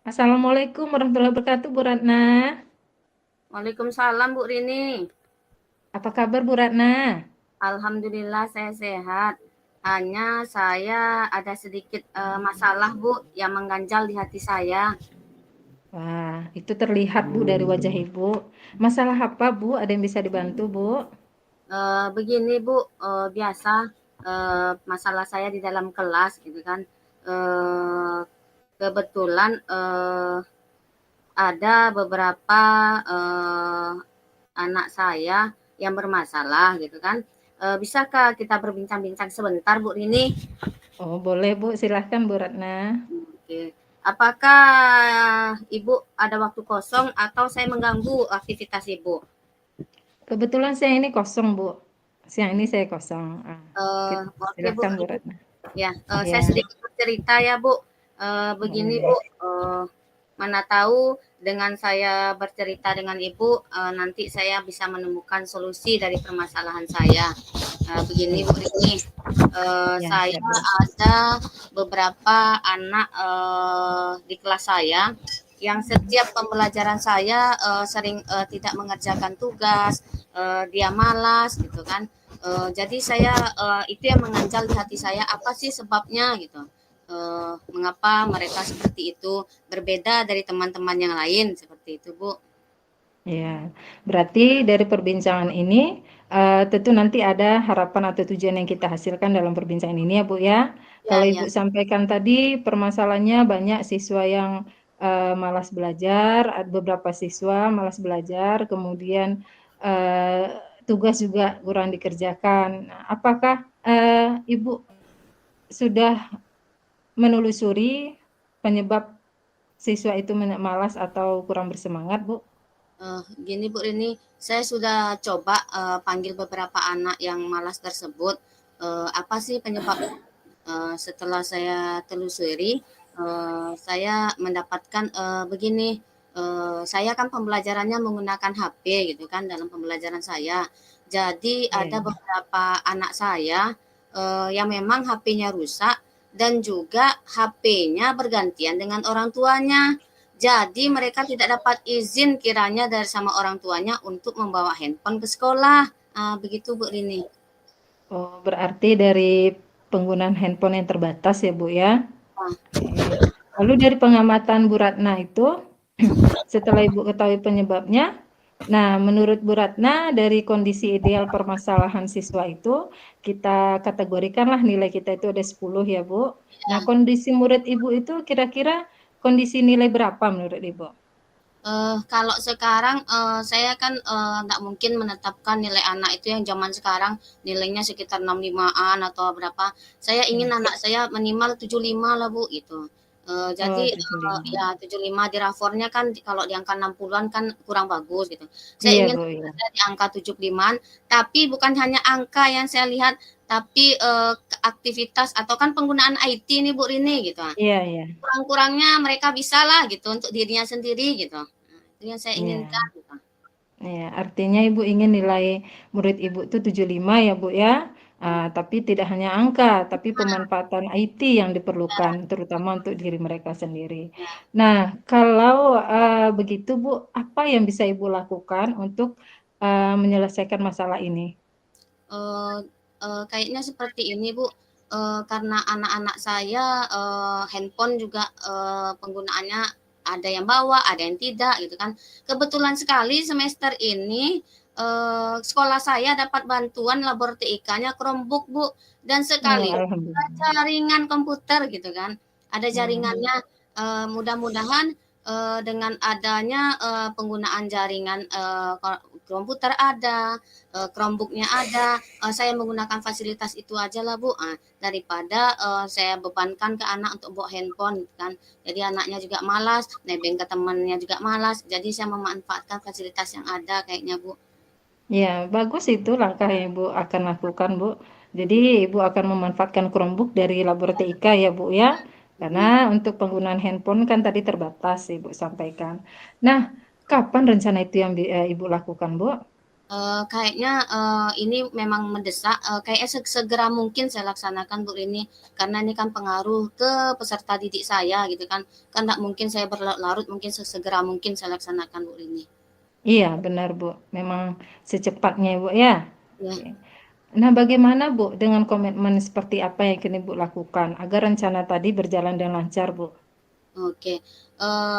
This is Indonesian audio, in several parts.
Assalamualaikum warahmatullahi wabarakatuh, Bu Ratna. Waalaikumsalam Bu Rini. Apa kabar, Bu Ratna? Alhamdulillah saya sehat. Hanya saya ada sedikit masalah Bu yang mengganjal di hati saya. Wah, itu terlihat, Bu, dari wajah Ibu. Masalah apa, Bu? Ada yang bisa dibantu, Bu? Begini Bu, biasa masalah saya di dalam kelas gitu kan. Eh, Kebetulan ada beberapa anak saya yang bermasalah gitu kan. Bisakah kita berbincang-bincang sebentar Bu Rini? Oh, boleh, Bu. Silahkan, Bu Ratna. Oke. Apakah Ibu ada waktu kosong atau saya mengganggu aktivitas Ibu? Kebetulan saya ini kosong, Bu. Siang ini saya kosong. Oke Bu, Silahkan, Bu Ratna. ya, saya Ya, sedikit bercerita ya Bu. Begini boleh. Bu, mana tahu dengan saya bercerita dengan Ibu, nanti saya bisa menemukan solusi dari permasalahan saya. Begini Ya, Bu Rini, ya, saya siap, Bu. ada beberapa anak di kelas saya yang setiap pembelajaran saya sering tidak mengerjakan tugas, dia malas gitu kan. Jadi saya itu yang mengganjal di hati saya, apa sih sebabnya gitu. Mengapa mereka seperti itu, berbeda dari teman-teman yang lain seperti itu, Bu. Ya, berarti dari perbincangan ini tentu nanti ada harapan atau tujuan yang kita hasilkan dalam perbincangan ini ya Bu ya. Ya, Kalau ya. Ibu sampaikan tadi permasalahannya banyak siswa yang malas belajar, ada beberapa siswa malas belajar, kemudian eh, tugas juga kurang dikerjakan. Nah, apakah Ibu sudah menelusuri penyebab siswa itu malas atau kurang bersemangat, Bu? Gini Bu Rini, saya sudah coba panggil beberapa anak yang malas tersebut. Apa sih penyebabnya? Setelah saya telusuri, saya mendapatkan begini. Saya kan pembelajarannya menggunakan HP gitu kan dalam pembelajaran saya. Jadi ada Iya. beberapa anak saya yang memang HP-nya rusak dan juga HP-nya bergantian dengan orang tuanya. Jadi mereka tidak dapat izin kiranya dari sama orang tuanya untuk membawa handphone ke sekolah. Begitu Bu Rini. Oh, berarti dari penggunaan handphone yang terbatas ya, Bu, ya? Nah, Oke. Lalu dari pengamatan Bu Ratna itu, setelah Ibu ketahui penyebabnya, nah menurut Bu Ratna dari kondisi ideal permasalahan siswa itu, kita kategorikanlah nilai kita itu ada 10 ya, Bu. Nah, kondisi murid Ibu itu kira-kira kondisi nilai berapa menurut Ibu? Kalau sekarang, saya kan, nggak mungkin menetapkan nilai anak itu yang zaman sekarang nilainya sekitar 65-an atau berapa. Saya ingin Ya. anak saya minimal 75 lah, Bu, gitu. Jadi, Oh, 75. ya 75 di rapornya kan kalau di angka 60-an kan kurang bagus gitu. Saya Iya, ingin Bu, iya. ada di angka 75-an, tapi bukan hanya angka yang saya lihat, tapi, aktivitas atau kan penggunaan IT nih, Bu Rini, gitu. Iya, iya. Kurang-kurangnya mereka bisa lah gitu untuk dirinya sendiri gitu. Nah, itu yang saya Iya. inginkan gitu. Ya, artinya Ibu ingin nilai murid Ibu itu 75 ya, Bu, ya. Tapi tidak hanya angka, tapi pemanfaatan IT yang diperlukan, terutama untuk diri mereka sendiri. Nah, kalau begitu, Bu, apa yang bisa Ibu lakukan untuk menyelesaikan masalah ini? Eee Kayaknya seperti ini, Bu, karena anak-anak saya, handphone juga, penggunaannya ada yang bawa, ada yang tidak gitu kan. Kebetulan sekali semester ini, sekolah saya dapat bantuan labor TIK-nya Chromebook, Bu, dan Oh, sekaligus alhamdulillah. jaringan komputer gitu kan. Ada Hmm, jaringannya, mudah-mudahan, dengan adanya, penggunaan jaringan, komputer ada, Chromebook-nya ada, saya menggunakan fasilitas itu aja lah Bu, daripada, saya bebankan ke anak untuk bawa handphone gitu kan. Jadi anaknya juga malas, nebeng ke temannya juga malas, jadi saya memanfaatkan fasilitas yang ada kayaknya Bu. ya, bagus itu langkah yang Ibu akan lakukan, Bu. Jadi Ibu akan memanfaatkan Chromebook dari labor TIK ya, Bu ya. Karena Mhm. untuk penggunaan handphone kan tadi terbatas Ibu sampaikan. Nah, kapan rencana itu yang Ibu lakukan, Bu? Kayaknya, ini memang mendesak, kayaknya segera mungkin saya laksanakan Bu ini, karena ini kan pengaruh ke peserta didik saya gitu kan, kan nggak mungkin saya berlarut-larut, mungkin sesegera mungkin saya laksanakan Bu ini. Iya, benar Bu, memang secepatnya Bu ya. Ya, Oke. Nah, bagaimana Bu dengan komitmen seperti apa yang kini Bu lakukan agar rencana tadi berjalan dengan lancar Bu? oke.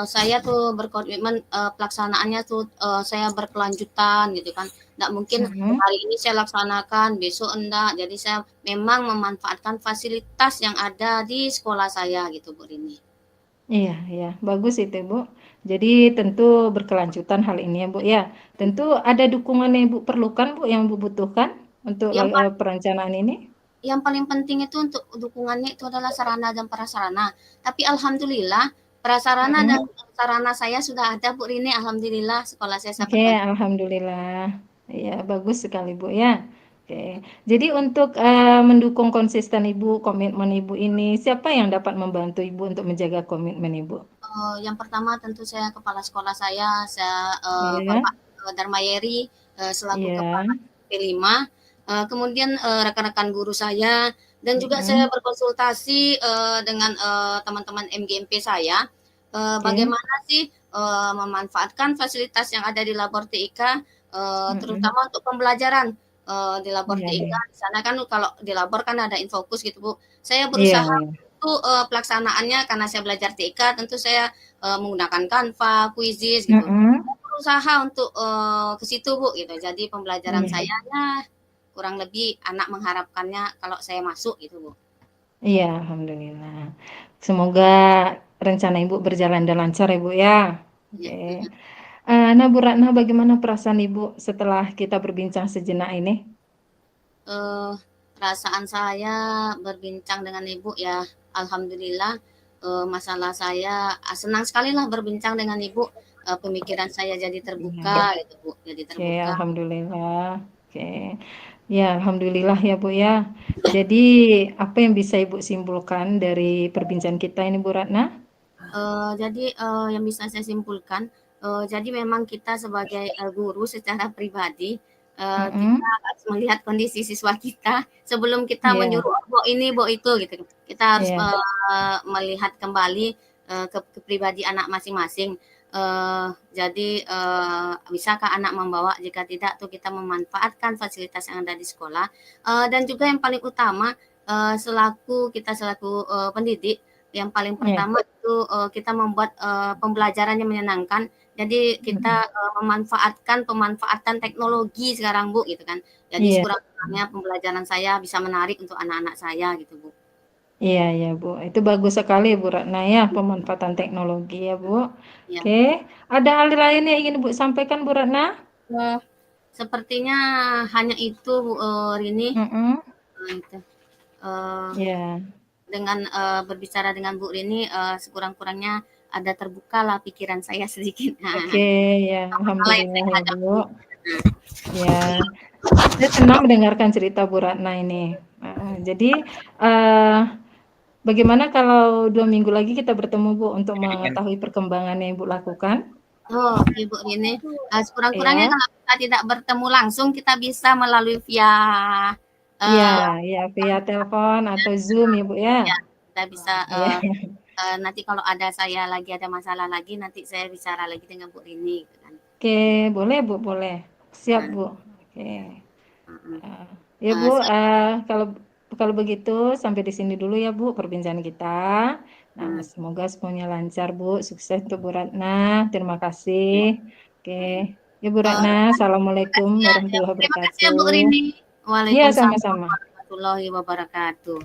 Saya tuh berkomitmen, pelaksanaannya tuh, saya berkelanjutan gitu kan, nggak mungkin Mhm. hari ini saya laksanakan, besok enggak. Jadi saya memang memanfaatkan fasilitas yang ada di sekolah saya gitu Bu Rini. Iya, iya, bagus itu Bu. Jadi tentu berkelanjutan hal ini ya Bu ya. Tentu ada dukungan yang Ibu perlukan Bu, yang Ibu butuhkan untuk Yang perencanaan ini? Yang paling penting itu untuk dukungannya itu adalah sarana dan prasarana. Tapi alhamdulillah prasarana dan Mhm. sarana saya sudah ada Bu Rini, alhamdulillah sekolah saya Oke, sangat bagus. alhamdulillah. Iya, bagus sekali Bu ya. Oke. Jadi untuk mendukung konsisten Ibu, komitmen Ibu ini, siapa yang dapat membantu Ibu untuk menjaga komitmen Ibu? Yang pertama tentu saya kepala sekolah saya, Iya, Bapak Darmayeri selaku iya. kepala P5, kemudian rekan-rekan guru saya dan juga saya Mhm. berkonsultasi dengan teman-teman MGMP saya, Oke. bagaimana sih memanfaatkan fasilitas yang ada di Labor TIK, Mhm. terutama untuk pembelajaran di Labor Iya, TIK. iya. Di sana kan kalau di Labor kan ada Infokus gitu Bu. Saya Iya, berusaha iya. itu pelaksanaannya karena saya belajar TIK tentu saya menggunakan Canva, Quizizz gitu. Mhm. Saya berusaha untuk ke situ Bu gitu. Jadi pembelajaran Iya. saya ya kurang lebih anak mengharapkannya kalau saya masuk gitu Bu. Iya, alhamdulillah. Semoga rencana Ibu berjalan dan lancar ya Bu ya. Ya. Oke. Nah Bu Ratna, bagaimana perasaan Ibu setelah kita berbincang sejenak ini? Eh, Perasaan saya berbincang dengan Ibu ya, alhamdulillah masalah saya senang sekali lah berbincang dengan Ibu. Pemikiran saya jadi Iya. terbuka gitu Bu, jadi Oke, terbuka. alhamdulillah. Oke. Ya, alhamdulillah ya Bu ya. Jadi apa yang bisa Ibu simpulkan dari perbincangan kita ini Bu Ratna? Jadi, yang bisa saya simpulkan, jadi memang kita sebagai, guru secara pribadi, kita Mhm. harus melihat kondisi siswa kita sebelum kita Iya, menyuruh, "Oh, bawa ini, bawa itu," gitu. Kita harus, iya, melihat kembali, ke pribadi anak masing-masing. Jadi, bisakah anak membawa, jika tidak tuh kita memanfaatkan fasilitas yang ada di sekolah. Dan juga yang paling utama, selaku, pendidik, yang paling iya. pertama itu, kita membuat, pembelajarannya menyenangkan. Jadi Mhm. kita, memanfaatkan pemanfaatan teknologi sekarang, Bu, gitu kan. Jadi Iya. sekurang-kurangnya pembelajaran saya bisa menarik untuk anak-anak saya gitu, Bu. Iya, ya Bu. Itu bagus sekali Bu Ratna ya, pemanfaatan teknologi ya Bu. Ya, Oke, ada hal lain yang ingin Bu sampaikan Bu Ratna? eee, sepertinya hanya itu, Bu, Rini, Mhm. itu, eee, Iya. dengan, berbicara dengan Bu Rini, sekurang-kurangnya ada terbukalah pikiran saya sedikit. Oke, ya, Masalah yang alhamdulillah saya ya Bu. hadapi. Ya, saya senang mendengarkan cerita Bu Ratna ini. Heeh, jadi, eee, bagaimana kalau 2 minggu lagi kita bertemu Bu untuk mengetahui perkembangan yang Ibu lakukan? Oh, oke Bu Rini, sekurang-kurangnya Ya. kalau kita tidak bertemu langsung, kita bisa melalui via, Iya, eee, iya via telepon atau Zoom ya Bu ya? ya, kita bisa, Iya. nanti kalau saya lagi ada masalah lagi, nanti saya bicara lagi dengan Bu Rini gitu kan. Oke, boleh Bu, boleh. Siap Nah, Bu. Oke. mhm, Heeh. Ya Bu, sel kalau kalau begitu sampai di sini dulu ya Bu perbincangan kita. Nah, mhm, semoga semuanya lancar Bu, sukses untuk Bu Ratna. Terima kasih. Oke. Ya Bu Ratna, terima Assalamualaikum kasih ya, warahmatullahi terima kasih ya wabarakatuh. Bu Rini. Iya, Waalaikumsalam sama-sama. warahmatullahi wabarakatuh.